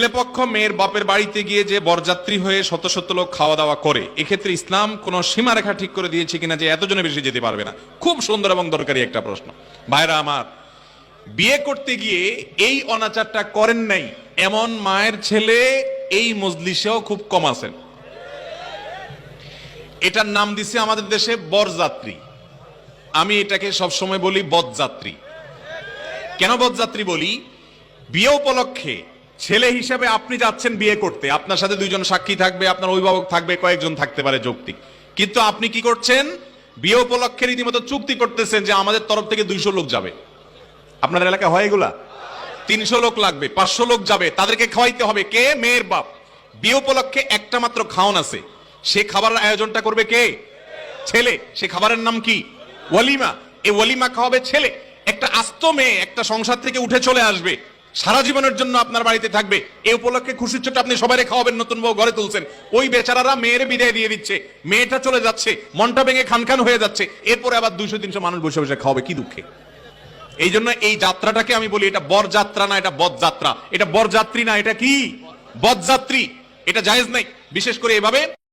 ছেলেপক্ষ মেয়ের বাপের বাড়িতে গিয়ে যে বরযাত্রী হয়ে শত শত লোক খাওয়া দাওয়া করে, এক্ষেত্রে ইসলাম কোন সীমারেখা ঠিক করে দিয়েছে কিনা যে এতজনের বেশি যেতে পারবে না? খুব সুন্দর এবং দরকারি একটা প্রশ্ন। ভাইরা আমার, বিয়ে করতে গিয়ে এই অনাচারটা করেন নাই এমন মায়ের ছেলে এই মজলিসেও খুব কম আছেন। এটার নাম দিছে আমাদের দেশে বরযাত্রী। আমি এটাকে সবসময় বলি বদযাত্রী। কেন বদযাত্রী বলি? বিয়ে উপলক্ষে ছেলে হিসেবে আপনি যাচ্ছেন বিয়ে করতে, আপনার সাথে দুইজন সাক্ষী থাকবে, আপনার অভিভাবক থাকবে, কয়েকজন থাকতে পারে যৌক্তিক, কিন্তু আপনি কি করছেন? বিয়ে উপলক্ষে রীতিমতো চুক্তি করতেছেন যে আমাদের তরফ থেকে 200 লোক যাবে। আপনার এলাকায় হয় এগুলা? 300 লোক লাগবে, 500 লোক যাবে, তাদেরকে খাওয়াইতে হবে। কে? মেয়ের বাপ। বিয়ে উপলক্ষে একটা মাত্র খাওন আছে, সে খাবারের আয়োজনটা করবে কে? ছেলে। সে খাবারের নাম কি? ওয়ালিমা। এই ওয়ালিমা খাওয়াবে ছেলে। একটা আস্ত মেয়ে একটা সংসার থেকে উঠে চলে আসবে, সারা জীবনের জন্য আপনার বাড়িতে থাকবে। এই উপলক্ষে খুশির ছোট আপনি সবাই খাওয়াবেন, নতুন বউ ঘরে তুলছেন। ওই বেচারারা মেয়ের বিদায় দিয়ে দিচ্ছে, মেয়েটা চলে যাচ্ছে, মনটা ভেঙে খানখান হয়ে যাচ্ছে, এরপরে আবার 200-300 মানুষ বসে বসে খাওয়াবে, কি দুঃখে। এই জন্য এই যাত্রাটাকে আমি বলি এটা বরযাত্রা না, এটা বদযাত্রা। এটা বরযাত্রী না, এটা কি? বদযাত্রী। এটা জায়েজ নাই, বিশেষ করে এভাবে